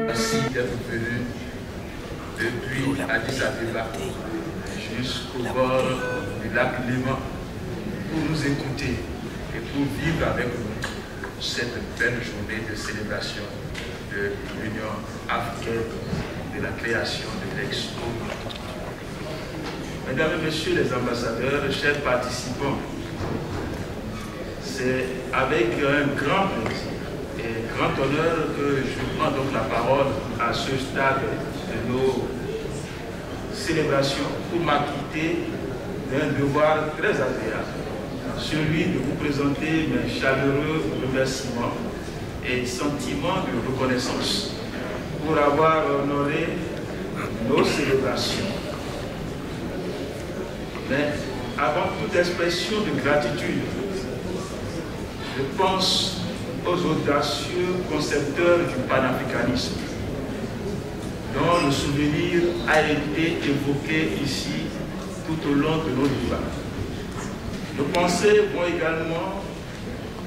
Merci d'être venu depuis Addis Abeba jusqu'au bord du lac Léman pour nous écouter et pour vivre avec nous cette belle journée de célébration de l'Union africaine, de la création de l'Expo. Mesdames et Messieurs les ambassadeurs, chers participants, c'est avec un grand plaisir et grand honneur que je prends donc la parole à ce stade de nos célébrations pour m'acquitter d'un devoir très agréable, celui de vous présenter mes chaleureux remerciements et sentiments de reconnaissance pour avoir honoré nos célébrations. Mais avant toute expression de gratitude, je pense aux audacieux concepteurs du panafricanisme, dont le souvenir a été évoqué ici tout au long de nos débats. Nos pensées vont également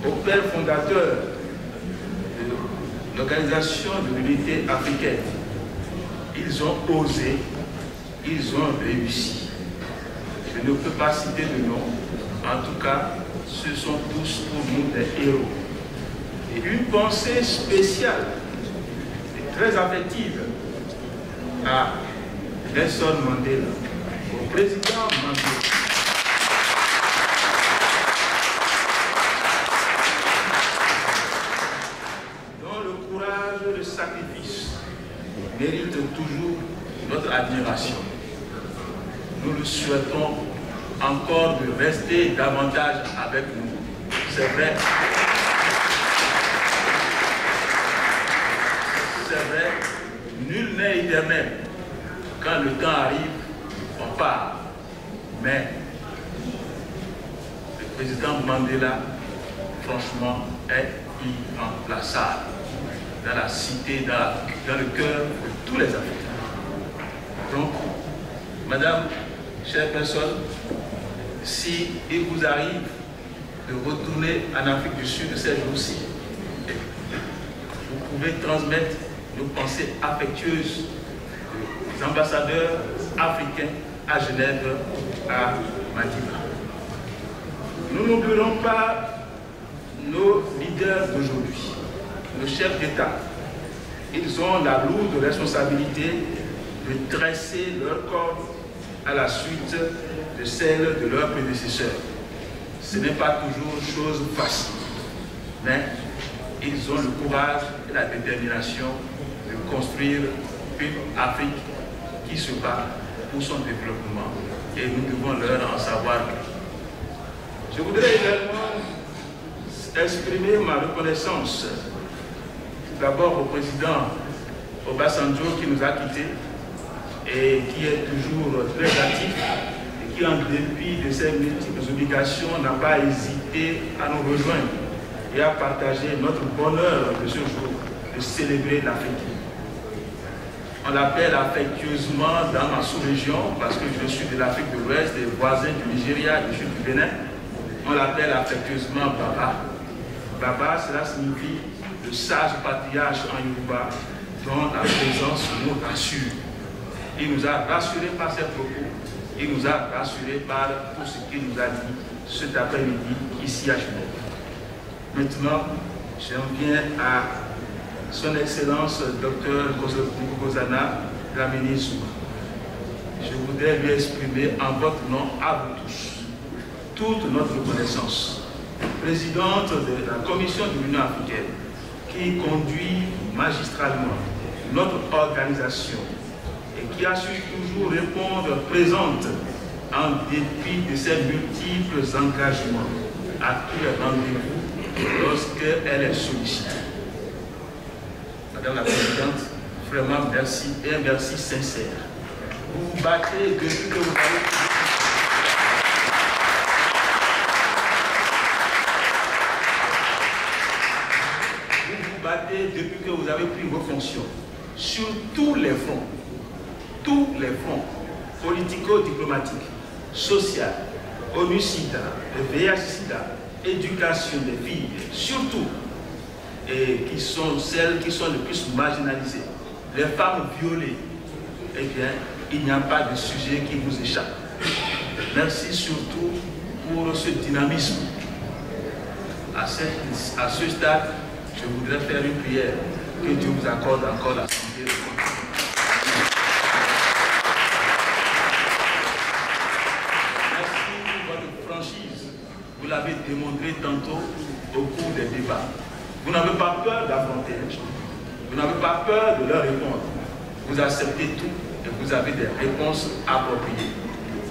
aux pères fondateurs de l'Organisation de l'Unité africaine. Ils ont osé, ils ont réussi. Je ne peux pas citer de nom, en tout cas, ce sont tous pour nous des héros. Et une pensée spéciale et très affective à Nelson Mandela, au président Mandela. Dont le courage et le sacrifice méritent toujours notre admiration. Nous le souhaitons encore de rester davantage avec nous. C'est vrai. C'est vrai, nul n'est éternel. Quand le temps arrive, on part. Mais le président Mandela, franchement, est irremplaçable dans la cité, dans le cœur de tous les Africains. Donc, Madame, chère personne, si il vous arrive de retourner en Afrique du Sud ces jours-ci, vous pouvez transmettre nos pensées affectueuses des ambassadeurs africains à Genève, à Madiba. Nous n'oublierons pas nos leaders d'aujourd'hui, nos chefs d'État. Ils ont la lourde responsabilité de tresser leur corde à la suite de celle de leurs prédécesseurs. Ce n'est pas toujours chose facile, mais ils ont le courage et la détermination de construire une Afrique qui se bat pour son développement et nous devons leur en savoir. Je voudrais également exprimer ma reconnaissance d'abord au président Obasanjo qui nous a quittés et qui est toujours très actif et qui, en dépit de ses multiples obligations, n'a pas hésité à nous rejoindre et à partager notre bonheur de ce jour, de célébrer l'Afrique. On l'appelle affectueusement dans ma sous-région, parce que je suis de l'Afrique de l'Ouest, des voisins du Nigeria et du Sud du Bénin, on l'appelle affectueusement Baba. Baba, cela signifie le sage patriarche en Yoruba, dont la présence nous rassure. Il nous a rassurés par ses propos, il nous a rassurés par tout ce qu'il nous a dit cet après-midi ici à Genève. Maintenant, j'en viens à Son Excellence Dr Nkosazana Dlamini-Zuma. Je voudrais lui exprimer en votre nom à vous tous toute notre reconnaissance. Présidente de la Commission de l'Union africaine, qui conduit magistralement notre organisation et qui a su toujours répondre présente en dépit de ses multiples engagements à tous les rendez-vous lorsqu'elle est sollicitée. Madame la Présidente, vraiment merci et un merci sincère. Vous vous battez depuis que vous avez... depuis que vous avez pris vos fonctions, sur tous les fronts politico-diplomatiques, sociaux, ONU-SIDA, le VIH-SIDA, éducation des filles, surtout, et qui sont celles qui sont les plus marginalisées, les femmes violées, eh bien, il n'y a pas de sujet qui vous échappe. Merci surtout pour ce dynamisme. À ce stade, je voudrais faire une prière. Que Dieu vous accorde encore la santé. Merci pour votre franchise. Vous l'avez démontré tantôt au cours des débats. Vous n'avez pas peur d'affronter les gens. Vous n'avez pas peur de leur répondre. Vous acceptez tout et vous avez des réponses appropriées.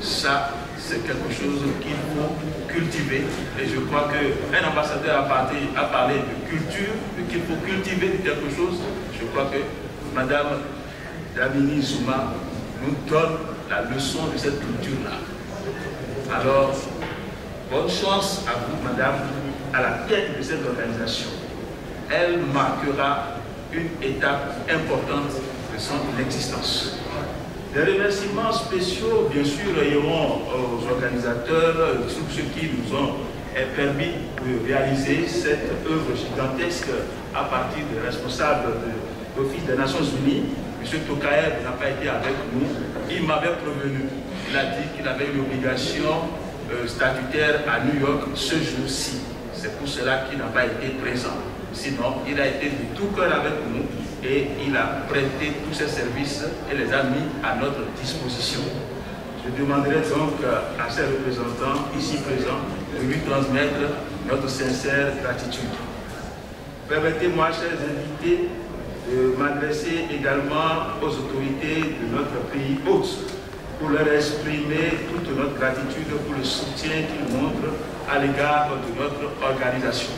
Ça, c'est quelque chose qu'il faut cultiver. Et je crois qu'un ambassadeur a parlé de culture, qu'il faut cultiver quelque chose. Je crois que Mme Dlamini Zuma nous donne la leçon de cette culture-là. Alors, bonne chance à vous, Madame, à la tête de cette organisation. Elle marquera une étape importante de son existence. Des remerciements spéciaux, bien sûr, iront aux organisateurs, tous ceux qui nous ont permis de réaliser cette œuvre gigantesque à partir des responsables de l'Office des Nations Unies. M. Tokayev n'a pas été avec nous. Il m'avait prévenu. Il a dit qu'il avait une obligation statutaire à New York ce jour-ci. C'est pour cela qu'il n'a pas été présent. Sinon, il a été de tout cœur avec nous et il a prêté tous ses services et les a mis à notre disposition. Je demanderai donc à ses représentants ici présents de lui transmettre notre sincère gratitude. Permettez-moi, chers invités, de m'adresser également aux autorités de notre pays hôte pour leur exprimer toute notre gratitude pour le soutien qu'ils montrent à l'égard de notre organisation.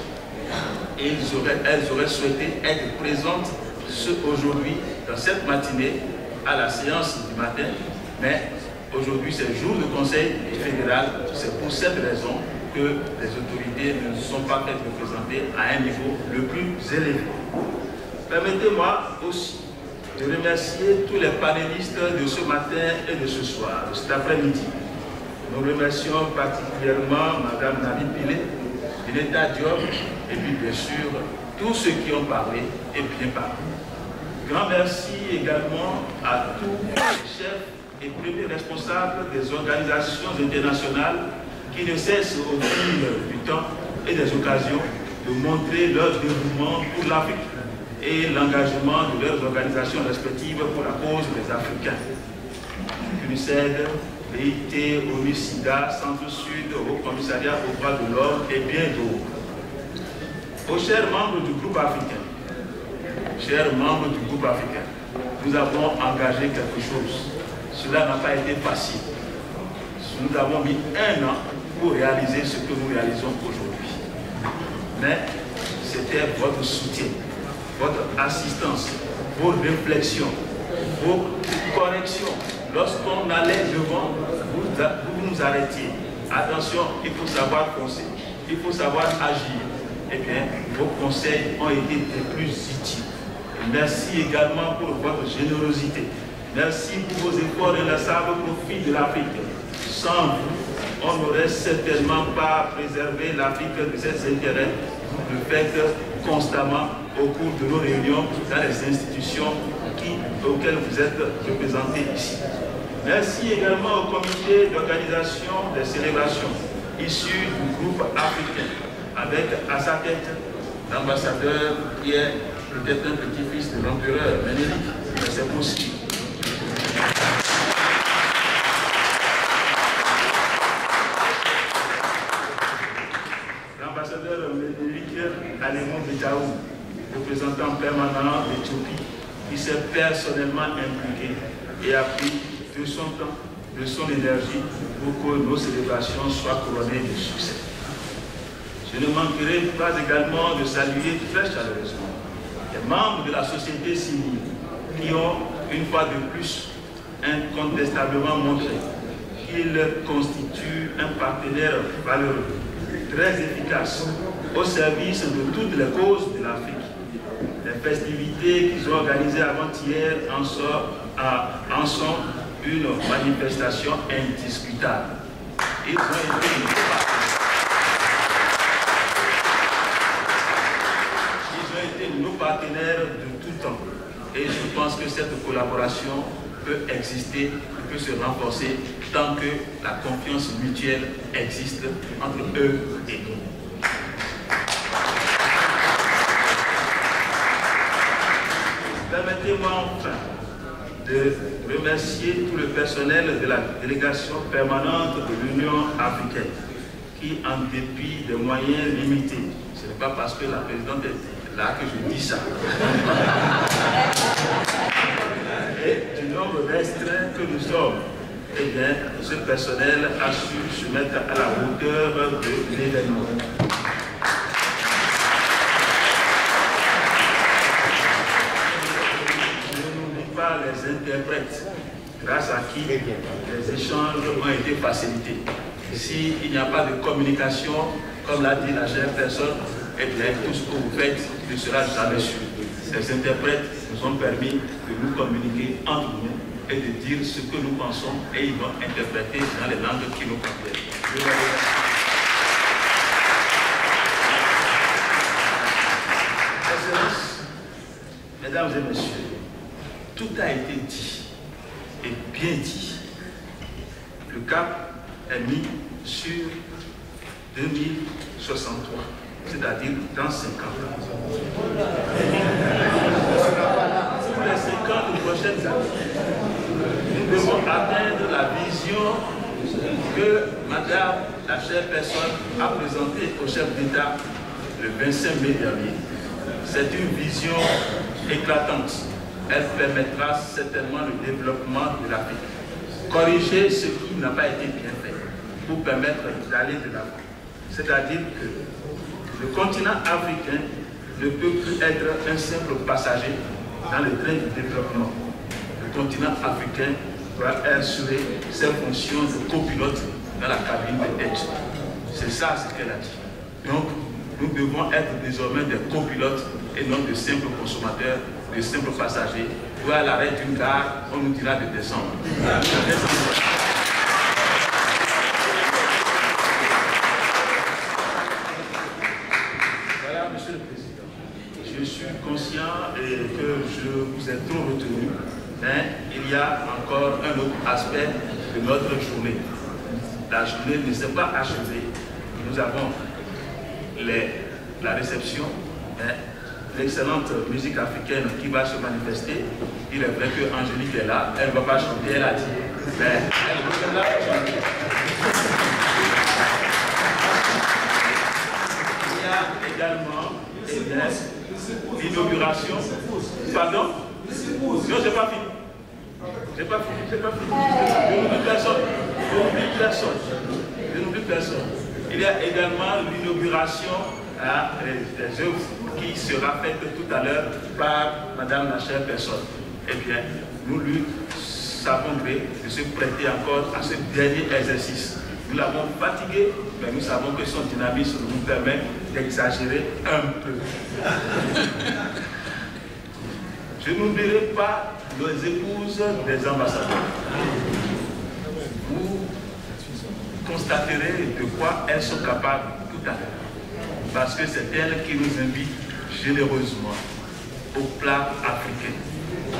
Et elles auraient souhaité être présentes aujourd'hui, dans cette matinée, à la séance du matin, mais aujourd'hui c'est jour de conseil fédéral. C'est pour cette raison que les autorités ne sont pas faites représenter à un niveau le plus élevé. Permettez-moi aussi de remercier tous les panélistes de ce matin et de ce soir, de cet après-midi. Nous remercions particulièrement Mme Nabi Pillé, Bineta Diop, et puis bien sûr tous ceux qui ont parlé et bien parlé. Grand merci également à tous les chefs et premiers responsables des organisations internationales qui ne cessent au fil du temps et des occasions de montrer leur dévouement pour l'Afrique et l'engagement de leurs organisations respectives pour la cause des Africains. UNICEF, BIT, ONU-SIDA, Centre-Sud, Haut Commissariat aux droits de l'homme et bien d'autres. Aux chers membres du groupe africain, nous avons engagé quelque chose. Cela n'a pas été facile. Nous avons mis 1 an pour réaliser ce que nous réalisons aujourd'hui. Mais c'était votre soutien, votre assistance, vos réflexions, vos corrections. Lorsqu'on allait devant, vous nous arrêtiez. Attention, il faut savoir penser, il faut savoir agir. Eh bien, vos conseils ont été des plus utiles. Et merci également pour votre générosité. Merci pour vos efforts inlassables au profit de l'Afrique. Sans vous, on n'aurait certainement pas préservé l'Afrique de ses intérêts. Vous le faites constamment au cours de nos réunions dans les institutions auxquelles vous êtes représentés ici. Merci également au comité d'organisation des célébrations issu du groupe africain, avec à sa tête l'ambassadeur qui est peut-être un petit-fils de l'empereur Ménélique, mais c'est possible. L'ambassadeur Ménélique Alémon Bitaou, représentant permanent d'Éthiopie, qui s'est personnellement impliqué et a pris de son temps, de son énergie pour que nos célébrations soient couronnées de succès. Je ne manquerai pas également de saluer très chaleureusement les membres de la société civile qui ont, une fois de plus, incontestablement montré qu'ils constituent un partenaire valeureux, très efficace, au service de toutes les causes de l'Afrique. Les festivités qu'ils ont organisées avant-hier en sont une manifestation indiscutable. Ils ont été pense que cette collaboration peut exister, peut se renforcer tant que la confiance mutuelle existe entre eux et nous. Permettez-moi enfin de remercier tout le personnel de la délégation permanente de l'Union africaine qui, en dépit des moyens limités, ce n'est pas parce que la présidente est là que je dis ça, et du nombre restreint que nous sommes, eh bien, ce personnel a su se mettre à la hauteur de l'événement. Les interprètes, grâce à qui les échanges ont été facilités. S'il n'y a pas de communication, comme l'a dit la chère personne, eh bien, tout ce que vous faites ne sera jamais su. Ces interprètes nous ont permis de nous communiquer entre nous et de dire ce que nous pensons et ils vont interpréter dans les langues qui nous conviennent. Excellences, mesdames et messieurs, tout a été dit et bien dit. Le cap est mis sur 2063, c'est-à-dire dans 50 ans. Pour les 50 prochaines années, nous devons atteindre la vision que Madame, la chère personne, a présentée au chef d'État le 25 mai dernier. C'est une vision éclatante. Elle permettra certainement le développement de l'Afrique. Corriger ce qui n'a pas été bien fait pour permettre d'aller de l'avant. C'est-à-dire que le continent africain ne peut plus être un simple passager dans le train du développement. Le continent africain doit assurer ses fonctions de copilote dans la cabine de tête. C'est ça ce qu'elle a dit. Donc, nous devons être désormais des copilotes et non de simples consommateurs, de simples passagers. Ou à l'arrêt d'une gare, on nous dira de descendre. Voilà, Monsieur le Président. Je suis conscient que je vous ai trop retenu, mais il y a encore un autre aspect de notre journée. La journée ne s'est pas achevée. Nous avons la réception, l'excellente musique africaine qui va se manifester. Il est vrai que Angélique est là, elle ne va pas chanter, elle a dit, mais elle est là pour chanter. Il y a également l'inauguration. Pardon? Non, je n'ai pas fini. Je n'ai pas fini. Je n'oublie personne. Je n'oublie personne. Il y a également l'inauguration des œuvres qui sera faite tout à l'heure par Madame la chère personne. Eh bien, nous lui savons gré de se prêter encore à ce dernier exercice. Nous l'avons fatigué, mais nous savons que son dynamisme nous permet d'exagérer un peu. Je n'oublierai pas les épouses des ambassadeurs. Vous constaterez de quoi elles sont capables tout à l'heure. Parce que c'est elles qui nous invitent généreusement au plat africain,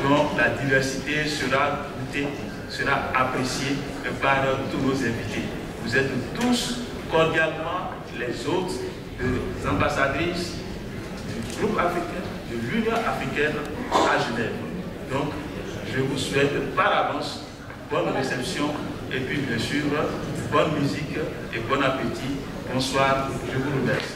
dont la diversité sera goûtée, sera appréciée par tous nos invités. Vous êtes tous cordialement les hôtes des ambassadrices du groupe africain, de l'Union africaine à Genève. Donc, je vous souhaite par avance bonne réception et puis bien sûr, bonne musique et bon appétit. Bonsoir, je vous remercie.